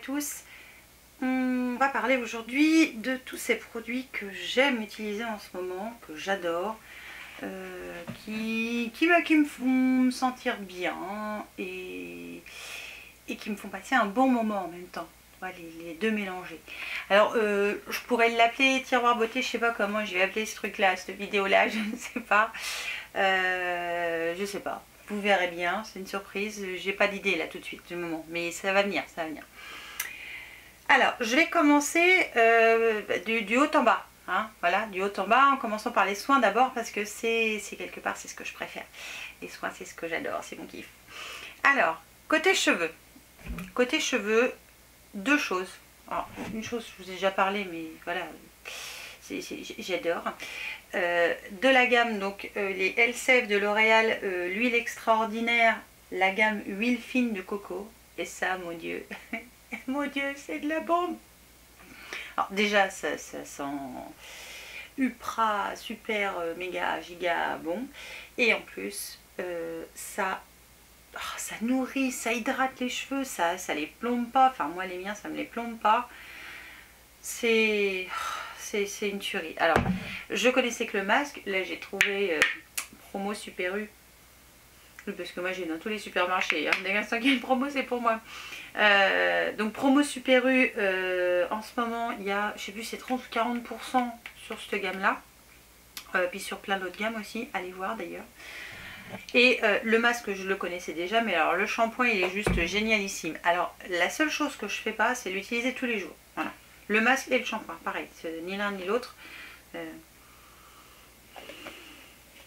tous. On va parler aujourd'hui de tous ces produits que j'aime utiliser en ce moment, que j'adore, qui me font me sentir bien et qui me font passer un bon moment en même temps. Voilà, les deux mélangés. Alors, je pourrais l'appeler tiroir beauté, je sais pas comment je vais appeler ce truc-là, cette vidéo-là, je ne sais pas. Je sais pas. Vous verrez bien, c'est une surprise. J'ai pas d'idée là tout de suite du moment, mais ça va venir, ça va venir. Alors, je vais commencer du haut en bas. Hein, voilà, du haut en bas, en commençant par les soins d'abord, parce que c'est quelque part, c'est ce que je préfère. Les soins, c'est ce que j'adore, c'est mon kiff. Alors, côté cheveux. Côté cheveux, deux choses. Alors, une chose, je vous ai déjà parlé, mais voilà, j'adore. De la gamme, donc les Elseve de L'Oréal, l'huile extraordinaire, la gamme huile fine de coco. Et ça, mon Dieu, mon Dieu, c'est de la bombe. Alors déjà, ça sent ultra, super, méga, giga bon. Et en plus, ça nourrit, ça hydrate les cheveux, ça les plombe pas. Enfin, moi, les miens, ça me les plombe pas. C'est une tuerie. Alors, je connaissais que le masque. Là, j'ai trouvé promo Super U. Parce que moi, j'ai dans tous les supermarchés. Hein. Dès l'instant qu'il y a une promo, c'est pour moi. Donc, promo Super U, en ce moment, il y a, je sais plus, c'est 30 ou 40% sur cette gamme-là. Puis sur plein d'autres gammes aussi. Allez voir d'ailleurs. Et le masque, je le connaissais déjà. Mais alors, le shampoing, il est juste génialissime. Alors, la seule chose que je fais pas, c'est l'utiliser tous les jours. Voilà. Le masque et le shampoing, pareil, ni l'un ni l'autre.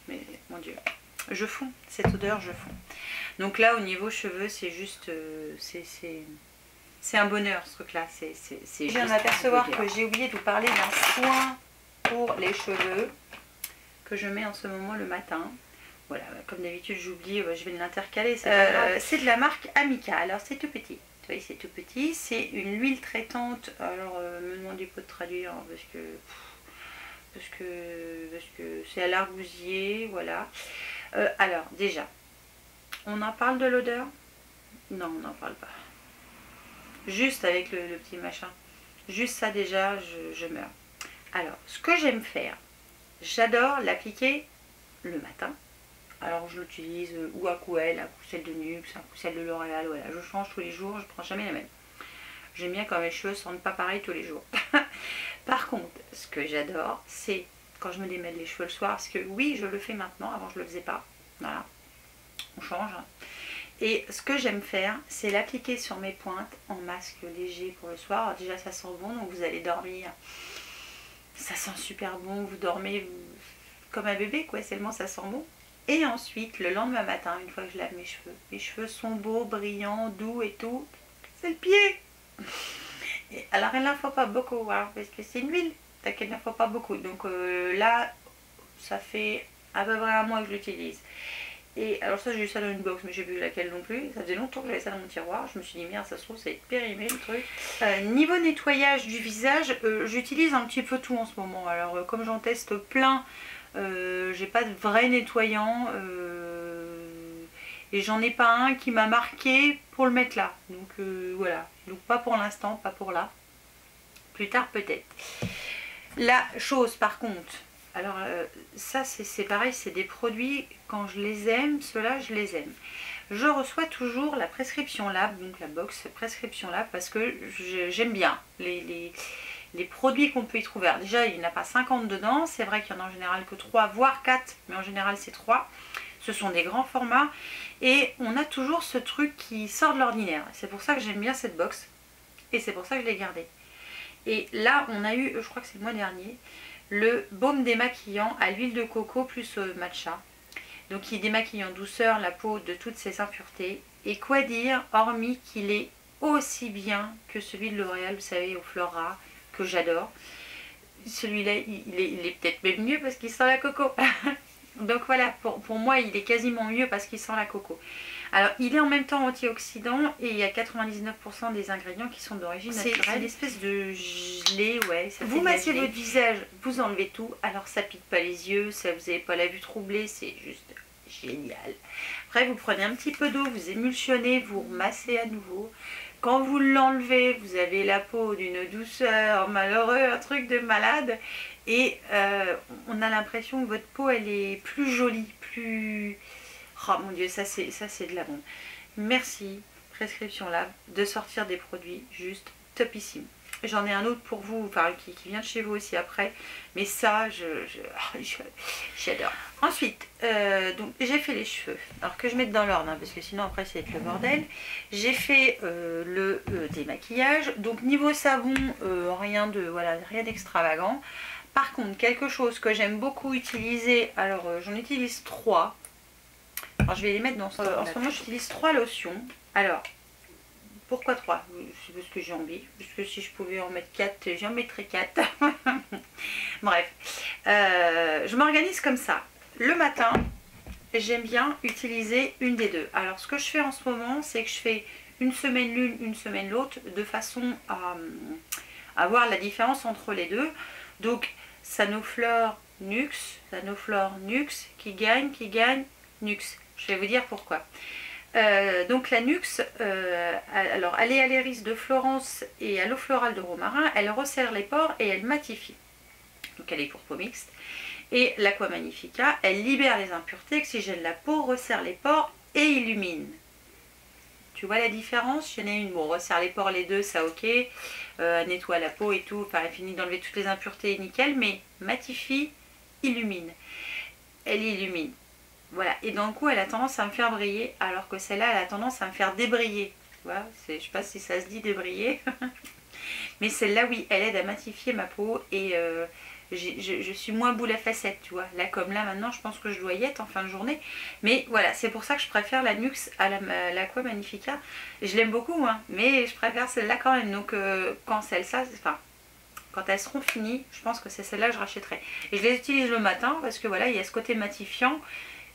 Mais mon Dieu, je fonds, cette odeur, je fonds. Donc là, au niveau cheveux, c'est juste, c'est un bonheur ce truc-là. Je viens de m'apercevoir que j'ai oublié de vous parler d'un soin pour les cheveux que je mets en ce moment le matin. Voilà, comme d'habitude, j'oublie, je vais l'intercaler. C'est de la marque Amica. Alors, c'est tout petit. Vous voyez, c'est tout petit, c'est une huile traitante. Alors, me demandez pas de traduire hein, parce que c'est à l'argousier, voilà. Alors, déjà, on en parle de l'odeur? Non, on n'en parle pas. Juste avec le petit machin. Juste ça, déjà, je meurs. Alors, ce que j'aime faire, j'adore l'appliquer le matin. Alors je l'utilise ou à Couelle, à Coussel de Nuxe, à Coussel de L'Oréal, voilà, je change tous les jours, je prends jamais la même. J'aime bien quand mes cheveux sentent pas pareil tous les jours. Par contre, ce que j'adore, c'est quand je me démêle les cheveux le soir, parce que oui, je le fais maintenant, avant je le faisais pas, voilà, on change. Et ce que j'aime faire, c'est l'appliquer sur mes pointes en masque léger pour le soir. Alors déjà ça sent bon, donc vous allez dormir, ça sent super bon, vous dormez comme un bébé quoi, seulement ça sent bon. Et ensuite, le lendemain matin, une fois que je lave mes cheveux sont beaux, brillants, doux et tout. C'est le pied. Et alors, il n'en faut pas beaucoup, hein, parce que c'est une huile. Donc, il n'en faut pas beaucoup. Donc là, ça fait à peu près un mois que je l'utilise. Et alors ça, j'ai eu ça dans une box, mais j'ai vu laquelle non plus. Ça faisait longtemps que j'avais ça dans mon tiroir. Je me suis dit, merde, ça se trouve, c'est périmé le truc. Niveau nettoyage du visage, j'utilise un petit peu tout en ce moment. Alors, comme j'en teste plein... j'ai pas de vrai nettoyant et j'en ai pas un qui m'a marqué pour le mettre là, donc voilà, donc pas pour l'instant, pas pour là, plus tard peut-être. La chose par contre, alors ça c'est pareil, c'est des produits, quand je les aime, ceux-là je les aime. Je reçois toujours la prescription lab, donc la box prescription lab, parce que j'aime bien les produits qu'on peut y trouver. Alors déjà, il n'y en a pas 50 dedans. C'est vrai qu'il y en a en général que 3, voire 4. Mais en général, c'est 3. Ce sont des grands formats. Et on a toujours ce truc qui sort de l'ordinaire. C'est pour ça que j'aime bien cette box. Et c'est pour ça que je l'ai gardée. Et là, on a eu, je crois que c'est le mois dernier, le baume démaquillant à l'huile de coco plus matcha. Donc, qui démaquille en douceur la peau de toutes ses impuretés. Et quoi dire, hormis qu'il est aussi bien que celui de L'Oréal, vous savez, au Flora, que j'adore. Celui-là, il est peut-être même mieux parce qu'il sent la coco. Donc voilà, pour moi, il est quasiment mieux parce qu'il sent la coco. Alors, il est en même temps antioxydant et il y a 99% des ingrédients qui sont d'origine naturelle. C'est une espèce de gelée, ouais. Vous massez votre visage, vous enlevez tout. Alors, ça pique pas les yeux, ça vous n'avez pas la vue troublée, c'est juste génial. Après, vous prenez un petit peu d'eau, vous émulsionnez, vous remassez à nouveau. Quand vous l'enlevez, vous avez la peau d'une douceur, malheureux, un truc de malade. Et on a l'impression que votre peau, elle est plus jolie, plus... Oh mon Dieu, ça c'est de la bombe. Merci, Prescription Lab, de sortir des produits juste topissimes. J'en ai un autre pour vous, enfin, qui vient de chez vous aussi après. Mais ça, j'adore. Ensuite, donc j'ai fait les cheveux. Alors que je mette dans l'ordre, hein, parce que sinon après c'est le bordel. J'ai fait le démaquillage. Donc niveau savon, rien d'extravagant. Par contre, quelque chose que j'aime beaucoup utiliser, alors j'en utilise 3. Alors je vais les mettre dans ce... en ce moment j'utilise 3 lotions. Alors, pourquoi 3? C'est parce que j'ai envie. Parce que si je pouvais en mettre 4, j'en mettrais 4. Bref, je m'organise comme ça. Le matin, j'aime bien utiliser une des deux. Alors ce que je fais en ce moment, c'est que je fais une semaine l'une, une semaine l'autre, de façon à voir la différence entre les deux. Donc Sanoflore Nux, qui gagne, Nux. Je vais vous dire pourquoi. Donc la Nux, alors elle est à l'iris de Florence et à l'eau florale de romarin, elle resserre les pores et elle matifie. Donc elle est pour peau mixte. Et l'Aqua Magnifica, elle libère les impuretés, oxygène la peau, resserre les pores et illumine. Tu vois la différence? Il y en a une, bon, resserre les pores les deux, ça ok, nettoie la peau et tout, enfin elle finit d'enlever toutes les impuretés, nickel, mais matifie, illumine. Elle illumine. Voilà, et d'un coup elle a tendance à me faire briller, alors que celle-là elle a tendance à me faire débriller. Tu vois, je ne sais pas si ça se dit débriller. Mais celle-là, oui, elle aide à matifier ma peau et je suis moins boule à facettes, tu vois. Là, comme là, maintenant, je pense que je dois y être en fin de journée. Mais voilà, c'est pour ça que je préfère la Nux à l'Aqua Magnifica. Je l'aime beaucoup, hein, mais je préfère celle-là quand même. Donc, quand elles seront finies, je pense que c'est celle-là que je rachèterai. Et je les utilise le matin parce que voilà, il y a ce côté matifiant.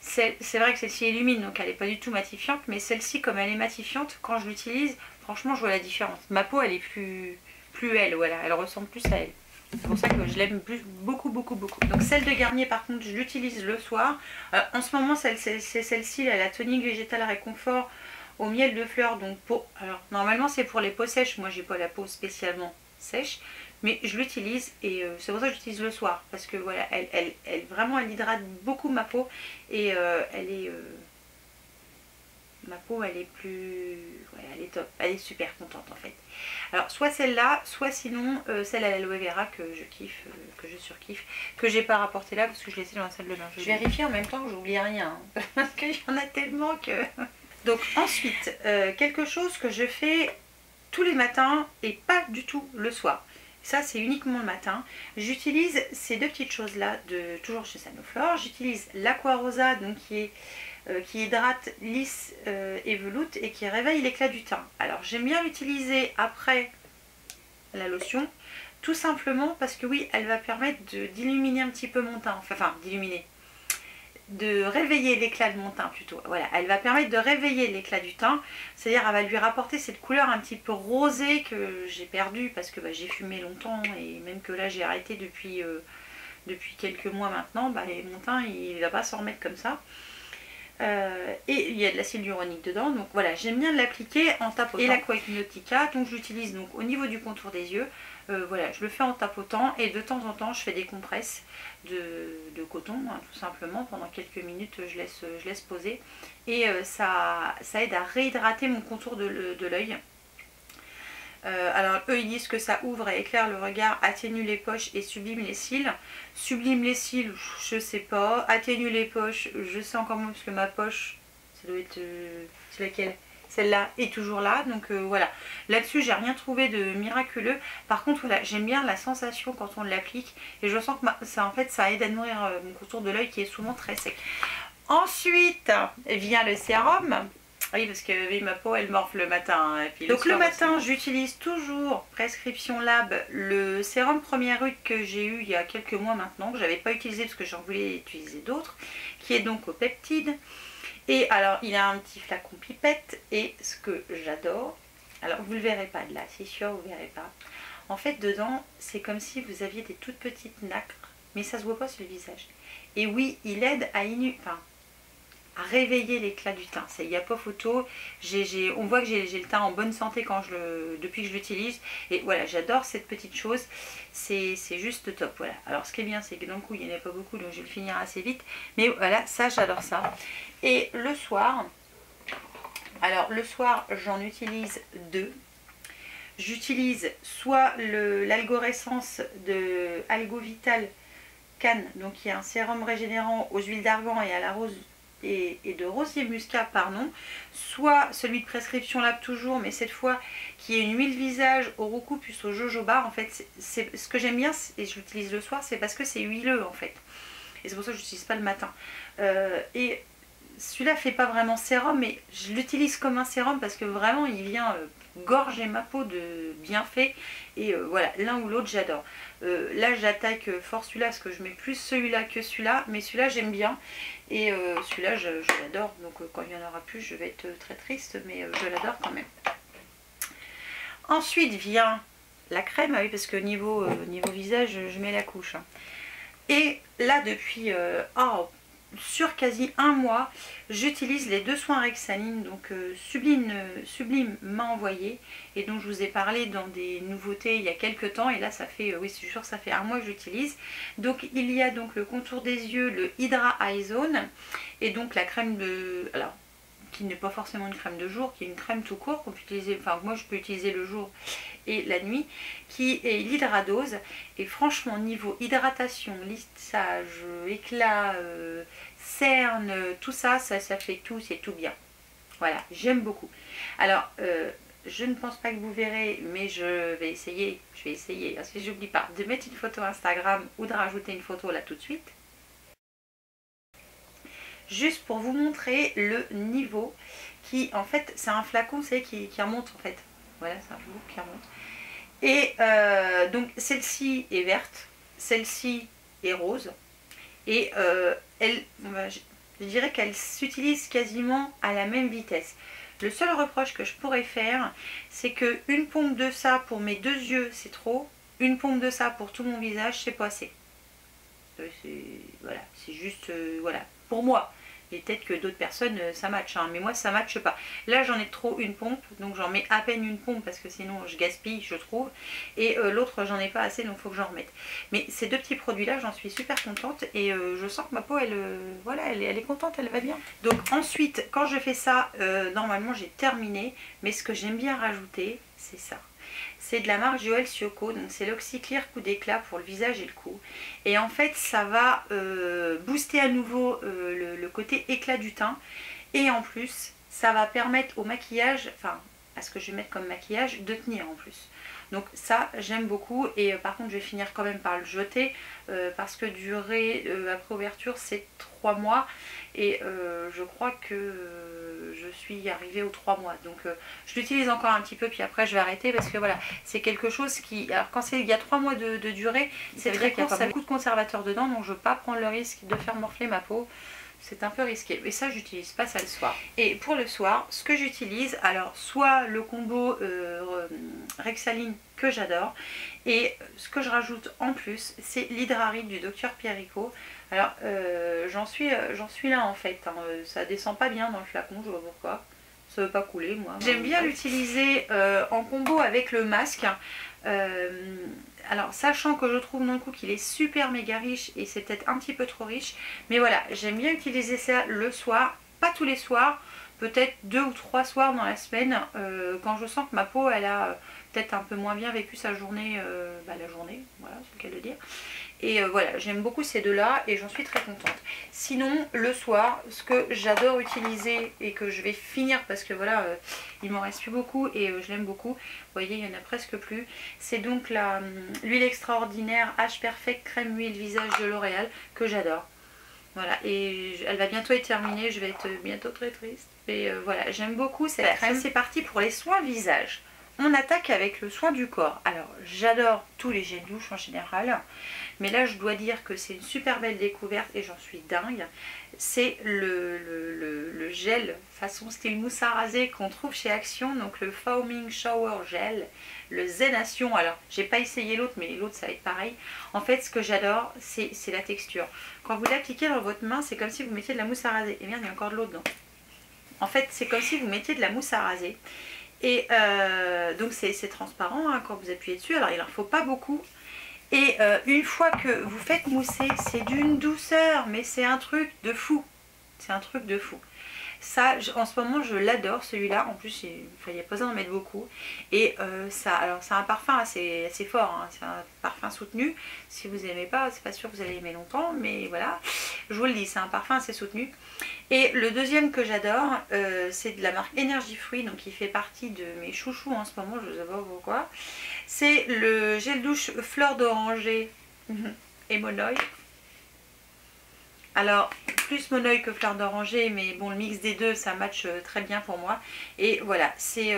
C'est vrai que celle-ci illumine, donc elle n'est pas du tout matifiante, mais celle-ci, comme elle est matifiante, quand je l'utilise, franchement, je vois la différence. Ma peau, elle est plus elle, voilà, elle ressemble plus à elle. C'est pour ça que je l'aime beaucoup. Donc celle de Garnier, par contre, je l'utilise le soir. En ce moment, c'est celle-ci, la tonique végétale réconfort au miel de fleurs. Donc alors normalement, c'est pour les peaux sèches. Moi, j'ai pas la peau spécialement sèche. Mais je l'utilise et c'est pour ça que j'utilise le soir. Parce que voilà, elle vraiment, elle hydrate beaucoup ma peau. Et ma peau, elle est plus... Ouais, elle est top. Elle est super contente en fait. Alors, soit celle-là, soit sinon celle à l'aloe vera que je kiffe, que je surkiffe, que j'ai pas rapporté là parce que je l'ai laissé dans la salle de bain. Je vérifie en même temps que j'oublie rien. Hein, parce qu'il y en a tellement que... Donc ensuite, quelque chose que je fais tous les matins et pas du tout le soir. Ça, c'est uniquement le matin. J'utilise ces deux petites choses-là, toujours chez Sanoflore. J'utilise l'Aqua Rosa, donc qui hydrate, lisse et veloute et qui réveille l'éclat du teint. Alors, j'aime bien l'utiliser après la lotion, tout simplement parce que oui, elle va permettre d'illuminer un petit peu mon teint. Enfin, d'illuminer. De réveiller l'éclat de mon teint plutôt. Voilà, elle va permettre de réveiller l'éclat du teint, c'est-à-dire elle va lui rapporter cette couleur un petit peu rosée que j'ai perdue parce que j'ai fumé longtemps et même que là j'ai arrêté depuis quelques mois maintenant, mon teint il va pas s'en remettre comme ça. Et il y a de l'acide hyaluronique dedans, donc voilà, j'aime bien l'appliquer en tapotant. Et l'Aqua Hypnotica, donc j'utilise donc au niveau du contour des yeux. Voilà, je le fais en tapotant et de temps en temps je fais des compresses de coton, hein, tout simplement. Pendant quelques minutes je laisse poser et ça aide à réhydrater mon contour de l'œil. Alors eux ils disent que ça ouvre et éclaire le regard, atténue les poches et sublime les cils. Sublime les cils, je sais pas. Atténue les poches, je sais encore moins parce que ma poche, ça doit être... c'est laquelle? Celle-là est toujours là, donc voilà. Là-dessus, j'ai rien trouvé de miraculeux. Par contre, voilà, j'aime bien la sensation quand on l'applique. Et je sens que ça aide à nourrir mon contour de l'œil qui est souvent très sec. Ensuite, vient le sérum. Oui, parce que oui, ma peau, elle morfle le matin. Hein, et puis donc le matin, j'utilise toujours Prescription Lab, le sérum Première Huile que j'ai eu il y a quelques mois maintenant, que j'avais pas utilisé parce que j'en voulais utiliser d'autres, qui est donc au peptide. Et alors, il a un petit flacon pipette et ce que j'adore, alors vous ne le verrez pas de là, c'est sûr, vous ne verrez pas. En fait, dedans, c'est comme si vous aviez des toutes petites nacres, mais ça se voit pas sur le visage. Et oui, il aide à réveiller l'éclat du teint. Il n'y a pas photo. On voit que j'ai le teint en bonne santé depuis que je l'utilise. Et voilà, j'adore cette petite chose. C'est juste top. Voilà. Alors ce qui est bien, c'est que d'un coup, il n'y en a pas beaucoup, donc je vais le finir assez vite. Mais voilà, ça, j'adore ça. Et le soir, alors le soir, j'en utilise deux. J'utilise soit l'algorescence de Algo Vital Cannes, donc il y a un sérum régénérant aux huiles d'argan et à la rose et de rosier muscat, pardon, soit celui de prescription Lab toujours, mais cette fois qui est une huile visage au roucou plus au jojoba. En fait, c'est ce que j'aime bien et je l'utilise le soir, c'est parce que c'est huileux en fait, et c'est pour ça que je l'utilise pas le matin. Et celui-là fait pas vraiment sérum, mais je l'utilise comme un sérum parce que vraiment il vient gorger ma peau de bienfaits. Et voilà, l'un ou l'autre j'adore. Là j'attaque fort celui-là parce que je mets plus celui-là que celui-là, mais celui-là j'aime bien. Et celui-là je l'adore, donc quand il n'y en aura plus je vais être très triste, mais je l'adore quand même. Ensuite vient la crème, oui, parce que niveau visage je mets la couche. Hein. Et là depuis sur quasi un mois, j'utilise les deux soins Rexaline, donc Sublime m'a envoyé et dont je vous ai parlé dans des nouveautés il y a quelques temps, et là ça fait, oui c'est sûr, ça fait un mois que j'utilise. Donc il y a donc le contour des yeux, le Hydra Eye Zone, et donc la crème de... alors qui n'est pas forcément une crème de jour, qui est une crème tout court qu'on peut utiliser, enfin moi je peux utiliser le jour et la nuit, qui est l'hydradose. Et franchement niveau hydratation, lissage, éclat, cerne, tout ça, ça fait tout, c'est tout bien. Voilà, j'aime beaucoup. Alors je ne pense pas que vous verrez, mais je vais essayer, parce que j'oublie pas de mettre une photo Instagram ou de rajouter une photo là tout de suite. Juste pour vous montrer le niveau qui, en fait, c'est un flacon, c'est qui remonte en fait. Voilà, c'est un flacon qui remonte. Et donc celle-ci est verte, celle-ci est rose. Et je dirais qu'elle s'utilise quasiment à la même vitesse. Le seul reproche que je pourrais faire, c'est que une pompe de ça pour mes deux yeux, c'est trop. Une pompe de ça pour tout mon visage, c'est pas assez. Voilà, c'est juste, voilà, pour moi. Et peut-être que d'autres personnes ça match, hein, mais moi ça matche pas. Là j'en ai trop une pompe, donc j'en mets à peine une pompe parce que sinon je gaspille, je trouve. Et l'autre j'en ai pas assez, donc il faut que j'en remette. Mais ces deux petits produits là, j'en suis super contente et je sens que ma peau voilà, elle est contente, elle va bien. Donc ensuite quand je fais ça, normalement j'ai terminé, mais ce que j'aime bien rajouter, c'est ça. C'est de la marque Joël Sioko, donc c'est l'Oxyclear coup d'éclat pour le visage et le cou. Et en fait ça va booster à nouveau le côté éclat du teint. Et en plus ça va permettre au maquillage, enfin à ce que je vais mettre comme maquillage, de tenir en plus. Donc ça j'aime beaucoup, et par contre je vais finir quand même par le jeter parce que durée après ouverture c'est 3 mois et je crois que je suis arrivée aux 3 mois, donc je l'utilise encore un petit peu puis après je vais arrêter parce que voilà, c'est quelque chose qui, alors quand il y a 3 mois de durée, c'est très court, ça a beaucoup de conservateurs dedans, donc je ne veux pas prendre le risque de faire morfler ma peau. C'est un peu risqué, mais ça j'utilise pas ça le soir. Et pour le soir, ce que j'utilise, alors soit le combo Rexaline que j'adore, et ce que je rajoute en plus, c'est l'Hydrarite du Dr Pierrico. Alors j'en suis là en fait, hein. Ça descend pas bien dans le flacon, je vois pourquoi. Ça veut pas couler moi. J'aime bien l'utiliser en combo avec le masque. Alors sachant que je trouve d'un coup qu'il est super méga riche et c'est peut-être un petit peu trop riche, mais voilà, j'aime bien utiliser ça le soir, pas tous les soirs, peut-être 2 ou 3 soirs dans la semaine, quand je sens que ma peau elle a peut-être un peu moins bien vécu sa journée, la journée, voilà, c'est le cas de le dire. Et voilà, j'aime beaucoup ces deux-là et j'en suis très contente. Sinon, le soir, ce que j'adore utiliser et que je vais finir parce que voilà, il m'en reste plus beaucoup et je l'aime beaucoup. Vous voyez, il n'y en a presque plus. C'est donc l'huile extraordinaire H Perfect crème huile visage de L'Oréal que j'adore. Voilà, et elle va bientôt être terminée, je vais être bientôt très triste. Mais voilà, j'aime beaucoup cette crème. C'est parti pour les soins visage. on attaque avec le soin du corps. Alors j'adore tous les gels douche en général, mais là je dois dire que c'est une super belle découverte et j'en suis dingue. C'est le gel façon style mousse à raser qu'on trouve chez Action, donc le Foaming Shower Gel, le Zenation. Alors j'ai pas essayé l'autre, mais l'autre ça va être pareil. En fait ce que j'adore c'est la texture. Quand vous l'appliquez dans votre main, c'est comme si vous mettiez de la mousse à raser. Et bien il y a encore de l'eau dedans. En fait c'est comme si vous mettiez de la mousse à raser. Et donc c'est transparent hein, quand vous appuyez dessus, alors il n'en faut pas beaucoup. Et une fois que vous faites mousser, c'est d'une douceur, mais c'est un truc de fou. C'est un truc de fou. Ça, en ce moment, je l'adore celui-là. En plus, il n'y a pas besoin d'en mettre beaucoup. Et alors c'est un parfum assez fort. Hein. C'est un parfum soutenu. Si vous n'aimez pas, c'est pas sûr que vous allez aimer longtemps. Mais voilà, je vous le dis, c'est un parfum assez soutenu. Et le deuxième que j'adore, c'est de la marque Energy Fruit. Donc il fait partie de mes chouchous en ce moment. Je ne sais pas pourquoi. C'est le gel douche fleur d'oranger et Monoï. Alors, plus Monoï que fleur d'oranger, mais bon, le mix des deux, ça match très bien pour moi. Et voilà, c'est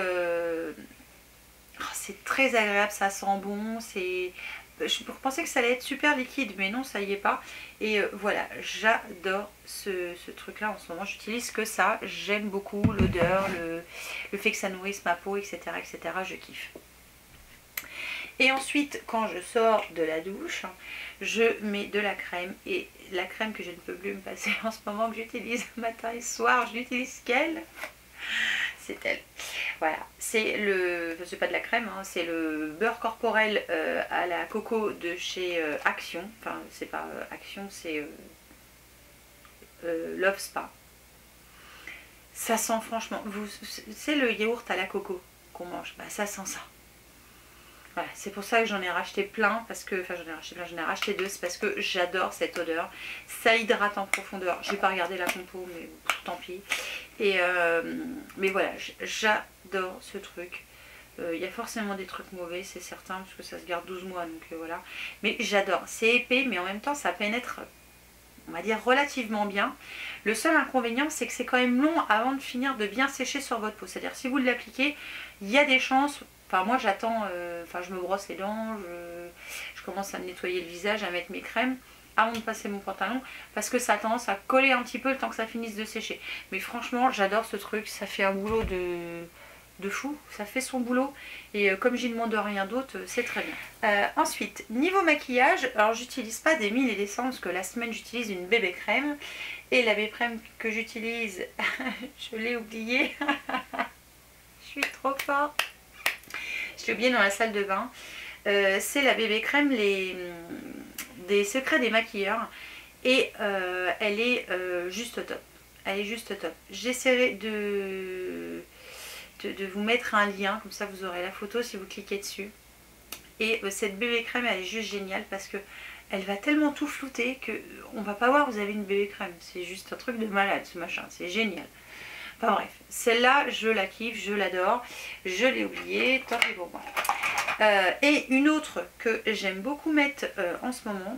très agréable, ça sent bon. Je pensais que ça allait être super liquide, mais non, ça y est pas. Et voilà, j'adore ce truc-là en ce moment. J'utilise que ça. J'aime beaucoup l'odeur, le fait que ça nourrisse ma peau, etc., etc. Je kiffe. Et ensuite, quand je sors de la douche, je mets de la crème. Et la crème que je ne peux plus me passer en ce moment, que j'utilise matin et soir, je n'utilise qu'elle. C'est elle. Voilà, c'est pas de la crème, hein, c'est le beurre corporel à la coco de chez Action. Enfin, c'est pas Action, c'est Love Spa. Ça sent franchement, c'est le yaourt à la coco qu'on mange, bah, ça sent ça. Voilà, c'est pour ça que j'en ai racheté plein, parce que, enfin j'en ai racheté deux, c'est parce que j'adore cette odeur. Ça hydrate en profondeur. J'ai pas regardé la compo, mais tant pis. Et mais voilà, j'adore ce truc. Il y a forcément des trucs mauvais, c'est certain, parce que ça se garde 12 mois, donc voilà. Mais j'adore. C'est épais, mais en même temps, ça pénètre, on va dire, relativement bien. Le seul inconvénient, c'est que c'est quand même long avant de finir de bien sécher sur votre peau. C'est-à-dire, si vous l'appliquez, il y a des chances... Enfin moi j'attends, je me brosse les dents, je commence à me nettoyer le visage, à mettre mes crèmes avant de passer mon pantalon, parce que ça a tendance à coller un petit peu le temps que ça finisse de sécher. Mais franchement j'adore ce truc, ça fait un boulot de fou, ça fait son boulot, et comme j'y demande rien d'autre, c'est très bien. Ensuite, niveau maquillage, alors j'utilise pas des mille et des cents, parce que la semaine j'utilise une bébé crème, et la bébé crème que j'utilise, je l'ai oubliée, je suis trop forte. Je l'ai oublié dans la salle de bain. C'est la bébé crème des secrets des maquilleurs. Et elle est juste top. Elle est juste top. J'essaierai de vous mettre un lien. Comme ça vous aurez la photo si vous cliquez dessus. Et cette bébé crème elle est juste géniale parce que elle va tellement tout flouter qu'on va pas voir que vous avez une bébé crème. C'est juste un truc de malade ce machin. C'est génial. Enfin bref, celle-là, je la kiffe, je l'adore. Je l'ai oubliée, tant pis pour moi. Et une autre que j'aime beaucoup mettre en ce moment,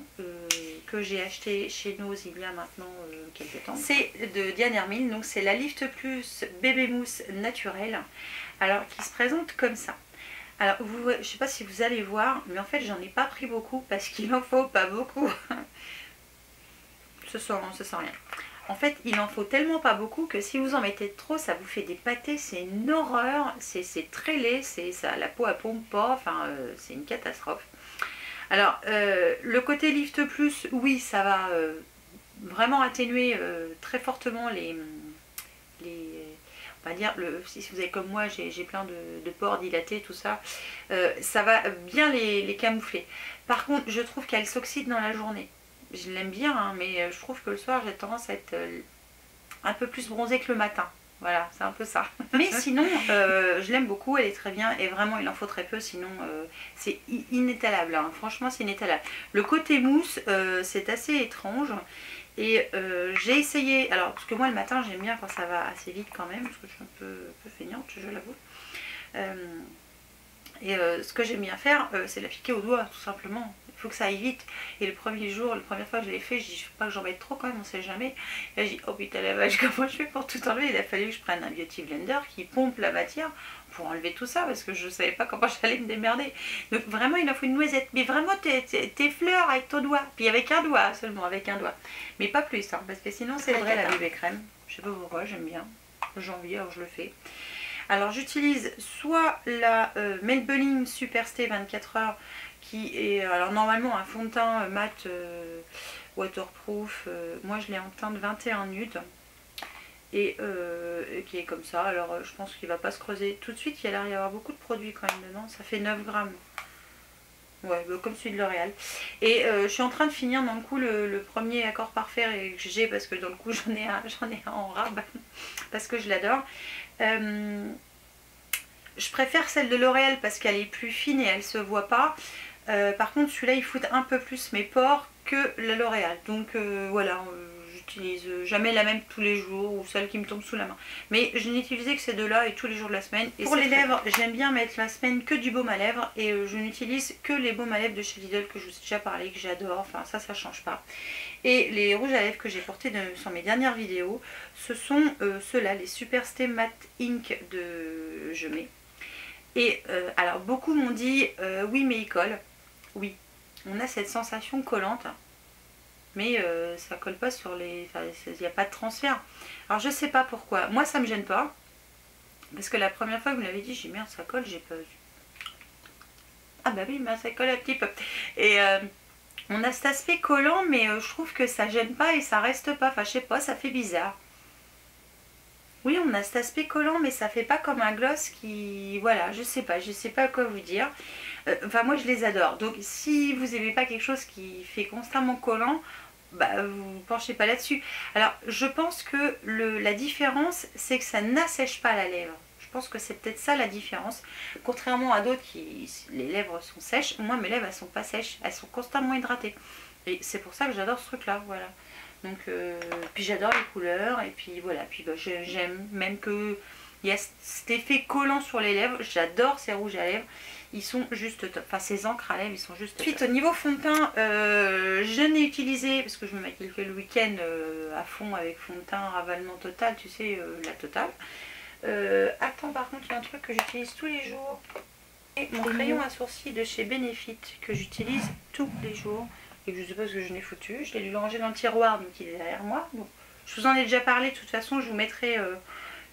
que j'ai acheté chez nous il y a maintenant quelques temps, c'est de Diane Hermine. Donc c'est la Lift Plus Bébé Mousse Naturelle. Alors qui se présente comme ça. Alors je sais pas si vous allez voir, mais en fait j'en ai pas pris beaucoup parce qu'il en faut pas beaucoup. Ce sent rien. En fait, il en faut tellement pas beaucoup que si vous en mettez trop, ça vous fait des pâtés, c'est une horreur, c'est très laid, la peau elle pompe pas, enfin c'est une catastrophe. Alors, le côté Lift Plus, oui, ça va vraiment atténuer très fortement on va dire, si vous avez comme moi, j'ai plein de pores dilatés, tout ça, ça va bien les camoufler. Par contre, je trouve qu'elle s'oxyde dans la journée. Je l'aime bien, hein, mais je trouve que le soir, j'ai tendance à être un peu plus bronzée que le matin. Voilà, c'est un peu ça. Mais sinon, je l'aime beaucoup, elle est très bien. Et vraiment, il en faut très peu, sinon c'est inétalable. Hein. Franchement, c'est inétalable. Le côté mousse, c'est assez étrange. Et j'ai essayé, alors parce que moi le matin, j'aime bien quand ça va assez vite quand même, parce que je suis un peu feignante, je l'avoue. Ce que j'aime bien faire, c'est l'appliquer au doigt, tout simplement. faut que ça aille vite. Et le premier jour, la première fois que je l'ai fait, je dis, faut pas que j'en mette trop quand même, on sait jamais. Et là, j'ai dit, oh putain la vache, comment je fais pour tout enlever? Il a fallu que je prenne un beauty blender qui pompe la matière pour enlever tout ça, parce que je savais pas comment j'allais me démerder. Donc vraiment, il en faut une noisette. Mais vraiment, tes fleurs avec ton doigt. Puis avec un doigt seulement, avec un doigt. Mais pas plus, hein, parce que sinon, c'est vrai, la bébé crème. Je sais pas pourquoi, j'aime bien. J'ai envie, alors je le fais. Alors j'utilise soit la Maybelline Superstay 24 heures qui est alors normalement un fond de teint mat waterproof. Moi je l'ai en teinte 21 nude et qui est comme ça. Alors je pense qu'il va pas se creuser tout de suite. Il a l'air d'y avoir beaucoup de produits quand même dedans. Ça fait 9 grammes. Ouais, comme celui de L'Oréal. Et je suis en train de finir dans le coup le premier accord parfait que j'ai parce que dans le coup j'en ai un en rab parce que je l'adore. Je préfère celle de L'Oréal parce qu'elle est plus fine et elle se voit pas. Par contre celui-là il fout un peu plus mes pores que la L'Oréal. Donc voilà, j'utilise jamais la même tous les jours ou celle qui me tombe sous la main. Mais je n'ai utilisé que ces deux-là et tous les jours de la semaine. Et pour les lèvres, j'aime bien mettre la semaine que du baume à lèvres et je n'utilise que les baumes à lèvres de chez Lidl que je vous ai déjà parlé, que j'adore. Enfin ça change pas. Et les rouges à lèvres que j'ai portés sur mes dernières vidéos, ce sont ceux-là, les Superstay Matte Ink de Je mets. Et alors beaucoup m'ont dit oui mais il colle. Oui, on a cette sensation collante. Mais ça colle pas sur les... Enfin, il n'y a pas de transfert. Alors je sais pas pourquoi. Moi ça me gêne pas. Parce que la première fois que vous me l'avez dit, j'ai dit merde ça colle, j'ai pas... Ah bah oui, ça colle un petit peu. Et on a cet aspect collant mais je trouve que ça gêne pas et ça reste pas. Enfin je sais pas, ça fait bizarre. Oui, on a cet aspect collant mais ça fait pas comme un gloss qui... Voilà, je sais pas quoi vous dire. Enfin moi je les adore. Donc si vous n'aimez pas quelque chose qui fait constamment collant, bah vous penchez pas là-dessus. Alors je pense que la différence c'est que ça n'assèche pas la lèvre. Je pense que c'est peut-être ça la différence. Contrairement à d'autres qui les lèvres sont sèches, moi mes lèvres elles sont pas sèches, elles sont constamment hydratées. Et c'est pour ça que j'adore ce truc là, voilà. Donc puis j'adore les couleurs et puis voilà, puis bah, j'aime même que il y a cet effet collant sur les lèvres. J'adore ces rouges à lèvres. Ils sont juste top. Enfin, ces encres à lèvres, ils sont juste top. Ensuite, au niveau fond de teint, je n'ai utilisé, parce que je me maquille que le week-end à fond avec fond de teint ravalement total, tu sais, la totale. Attends, par contre, il y a un truc que j'utilise tous les jours. Et mon crayon à sourcils de chez Benefit, que j'utilise tous les jours. Et que je ne sais pas ce que je n'ai foutu. Je l'ai dû le ranger dans le tiroir, donc il est derrière moi. Donc, je vous en ai déjà parlé, de toute façon, je vous mettrai...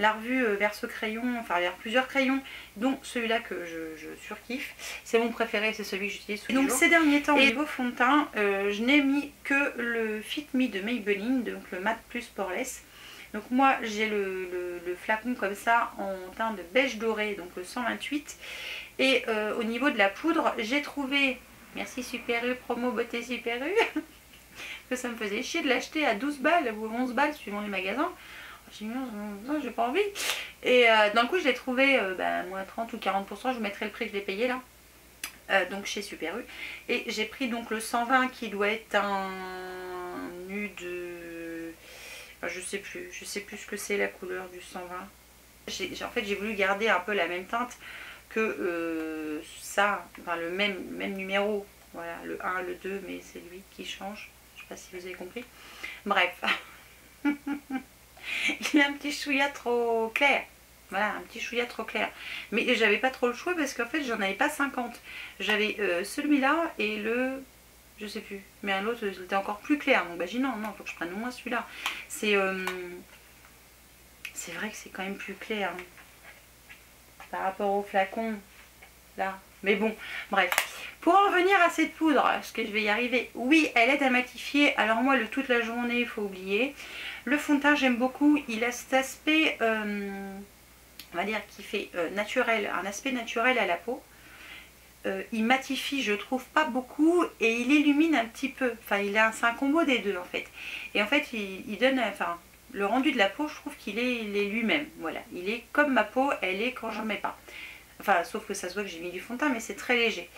la revue vers ce crayon, enfin vers plusieurs crayons, dont celui-là que je surkiffe. C'est mon préféré, c'est celui que j'utilise tous les jours. Donc ces derniers temps, au niveau fond de teint, je n'ai mis que le Fit Me de Maybelline, donc le Matte Plus Poreless. Donc moi j'ai le flacon comme ça en teint de beige doré, donc le 128. Et au niveau de la poudre, j'ai trouvé, merci Super U, promo beauté Super U, que ça me faisait chier de l'acheter à 12 balles ou 11 balles suivant les magasins. J'ai mis non, j'ai pas envie. Et dans le coup, je l'ai trouvé moins 30 ou 40%. Je vous mettrai le prix que je l'ai payé là. Donc chez Super U. Et j'ai pris donc le 120 qui doit être un nude. Enfin, je sais plus ce que c'est la couleur du 120. En fait, j'ai voulu garder un peu la même teinte que ça. Enfin, le même numéro. Voilà, le 1, le 2, mais c'est lui qui change. Je sais pas si vous avez compris. Bref. Il a un petit chouïa trop clair. Voilà, un petit chouïa trop clair. Mais j'avais pas trop le choix parce qu'en fait, j'en avais pas 50. J'avais celui-là et le... Je sais plus. Mais un autre, il était encore plus clair. Donc bah j'ai dit non, faut que je prenne au moins celui-là. C'est vrai que c'est quand même plus clair. Hein, par rapport au flacon. Là. Mais bon, bref. Pour en revenir à cette poudre, est-ce que je vais y arriver? Oui, elle aide à matifier. Alors moi, le toute la journée, il faut oublier. Le fond de teint, j'aime beaucoup. Il a cet aspect, on va dire, qui fait naturel, un aspect naturel à la peau. Il matifie, je trouve, pas beaucoup et il illumine un petit peu. Enfin, c'est un combo des deux, en fait. Et en fait, il donne... Enfin, le rendu de la peau, je trouve qu'il est lui-même. Voilà, il est comme ma peau, elle est quand j'en mets pas. Enfin, sauf que ça se voit que j'ai mis du fond de teint, mais c'est très léger.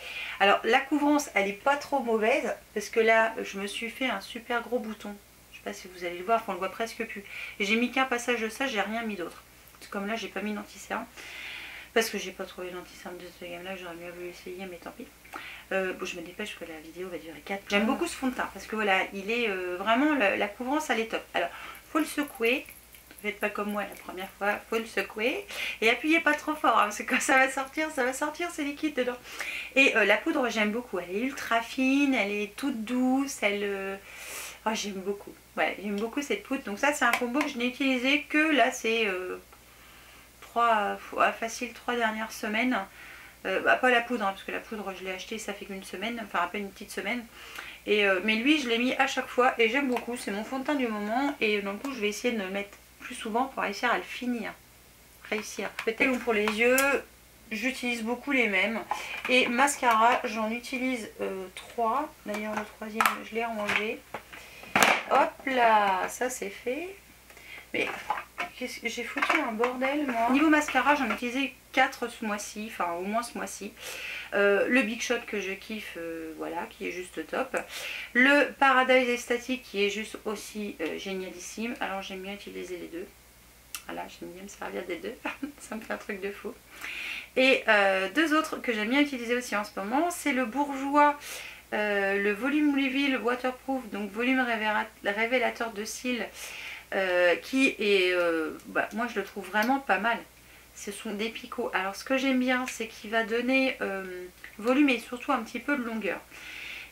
Alors, la couvrance, elle est pas trop mauvaise, parce que là, je me suis fait un super gros bouton. Je sais pas si vous allez le voir, on le voit presque plus. Et j'ai mis qu'un passage de ça, j'ai rien mis d'autre. Comme là, j'ai pas mis d'anti-cerne, parce que j'ai pas trouvé l'anti-cerne de cette gamme-là, j'aurais mieux voulu essayer, mais tant pis. Bon, je me dépêche parce que la vidéo va durer 4. J'aime beaucoup ce fond de teint parce que voilà, il est vraiment, la couvrance elle est top. Alors, faut le secouer. Faites pas comme moi la première fois, faut le secouer et appuyez pas trop fort hein, parce que quand ça va sortir c'est liquide dedans. Et la poudre j'aime beaucoup, elle est ultra fine, elle est toute douce, oh, j'aime beaucoup. Ouais, j'aime beaucoup cette poudre. Donc ça c'est un combo que je n'ai utilisé que là c'est facile 3 dernières semaines. Bah, pas la poudre hein, parce que la poudre je l'ai acheté ça fait qu'une semaine, enfin à peine une petite semaine. Mais lui je l'ai mis à chaque fois et j'aime beaucoup, c'est mon fond de teint du moment et donc je vais essayer de le mettre plus souvent pour réussir à le finir. Peut-être pour les yeux, j'utilise beaucoup les mêmes. Et mascara, j'en utilise 3. D'ailleurs le troisième, je l'ai rangé. Hop là, ça c'est fait. Mais j'ai foutu un bordel moi. Niveau mascara, j'en ai utilisé 4 ce mois-ci, enfin au moins ce mois-ci. Le Big Shot que je kiffe, voilà, qui est juste top. Le Paradise Estatique qui est juste aussi génialissime. Alors j'aime bien utiliser les deux. Voilà, j'aime bien me servir des deux. Ça me fait un truc de fou. Et deux autres que j'aime bien utiliser aussi en ce moment, c'est le Bourjois, le Volume Reveal Waterproof, donc volume révélateur de cils, qui est, moi je le trouve vraiment pas mal. Ce sont des picots. Alors ce que j'aime bien, c'est qu'il va donner volume et surtout un petit peu de longueur.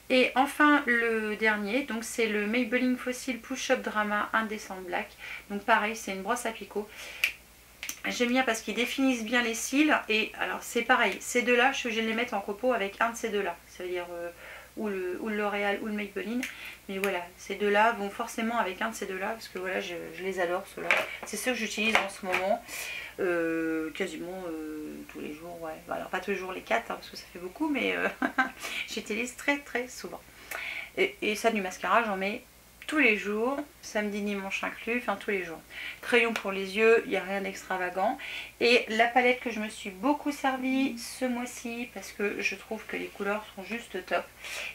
Et enfin le dernier, donc c'est le Maybelline Fossil Push-Up Drama Indecent Black. Donc pareil, c'est une brosse à picot. J'aime bien parce qu'ils définissent bien les cils. Et alors c'est pareil, ces deux-là, je suis obligée de les mettre en copo avec un de ces deux-là. Ça veut dire ou le L'Oréal ou le Maybelline. Mais voilà, ces deux-là vont forcément avec un de ces deux-là parce que voilà, je les adore ceux-là. C'est ceux que j'utilise en ce moment. Quasiment tous les jours, ouais. Alors pas tous les jours les 4 hein, parce que ça fait beaucoup, mais j'utilise très souvent. Et ça du mascara, j'en mets tous les jours, samedi, dimanche inclus, enfin tous les jours. Crayon pour les yeux, il n'y a rien d'extravagant. Et la palette que je me suis beaucoup servie ce mois-ci, parce que je trouve que les couleurs sont juste top,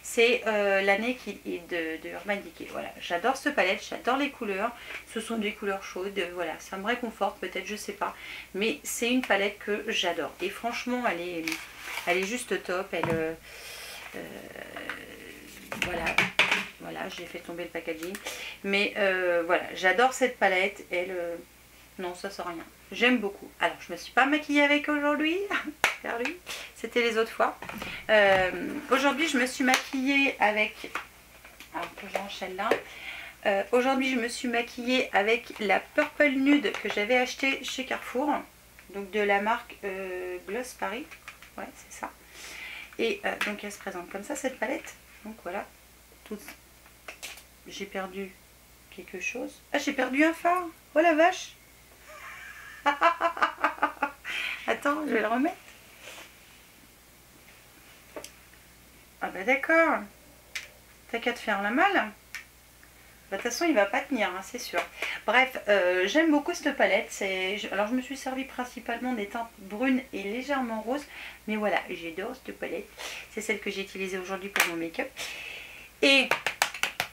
c'est l'année qui est de Urban Decay. Voilà, j'adore cette palette, j'adore les couleurs. Ce sont des couleurs chaudes, voilà, ça me réconforte peut-être, je sais pas. Mais c'est une palette que j'adore. Et franchement, elle est juste top. Voilà, j'ai fait tomber le packaging. Mais voilà, j'adore cette palette. Non, ça sert à rien. J'aime beaucoup. Alors, je me suis pas maquillée avec aujourd'hui. C'était les autres fois. Aujourd'hui, je me suis maquillée avec... Alors que j'enchaîne là. Aujourd'hui, je me suis maquillée avec la Purple Nude que j'avais achetée chez Carrefour. Donc de la marque Gloss Paris. Ouais, c'est ça. Et donc, elle se présente comme ça, cette palette. Donc voilà. J'ai perdu quelque chose. Ah, j'ai perdu un fard. Oh la vache. Attends, je vais le remettre. Ah bah d'accord. T'as qu'à te faire la malle. De toute façon, il va pas tenir, hein, c'est sûr. Bref, j'aime beaucoup cette palette. Alors, je me suis servi principalement des teintes brunes et légèrement roses. Mais voilà, j'adore cette palette. C'est celle que j'ai utilisée aujourd'hui pour mon make-up. Et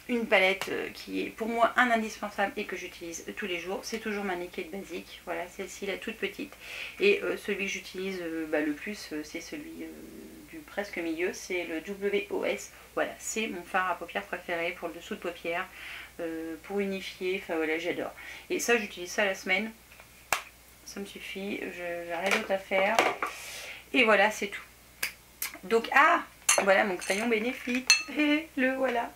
une palette qui est pour moi un indispensable et que j'utilise tous les jours. C'est toujours ma Naked Basic. Voilà, celle-ci, la toute petite. Et celui que j'utilise le plus, c'est celui du presque milieu. C'est le WOS. Voilà, c'est mon fard à paupières préféré pour le dessous de paupières. Pour unifier, enfin voilà, j'adore. Et ça, j'utilise ça la semaine. Ça me suffit. J'ai rien d'autre à faire. Et voilà, c'est tout. Donc, voilà mon crayon Benefit. Et le voilà.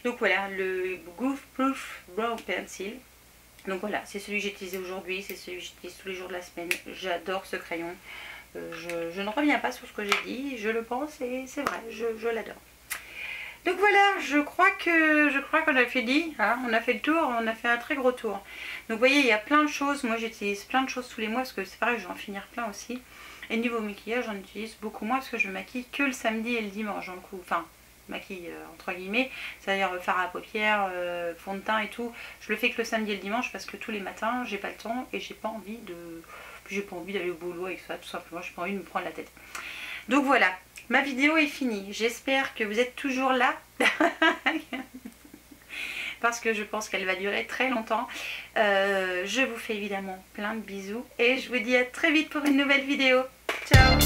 Donc voilà, le Goof Proof Brow Pencil. Donc voilà, c'est celui que j'ai utilisé aujourd'hui. C'est celui que j'utilise tous les jours de la semaine. J'adore ce crayon. Je ne reviens pas sur ce que j'ai dit. Je le pense et c'est vrai, je l'adore. Donc voilà, je crois qu'on a fini, hein, on a fait le tour, on a fait un très gros tour. Donc vous voyez, il y a plein de choses, moi j'utilise plein de choses tous les mois parce que c'est pareil, je vais en finir plein aussi. Et niveau maquillage, j'en utilise beaucoup moins parce que je me maquille que le samedi et le dimanche, donc, enfin, maquille entre guillemets, c'est-à-dire fard à paupières, fond de teint et tout. Je le fais que le samedi et le dimanche parce que tous les matins, j'ai pas le temps et j'ai pas envie d'aller au boulot avec ça, tout simplement, j'ai pas envie de me prendre la tête. Donc voilà, ma vidéo est finie. J'espère que vous êtes toujours là. Parce que je pense qu'elle va durer très longtemps. Je vous fais évidemment plein de bisous. Et je vous dis à très vite pour une nouvelle vidéo. Ciao!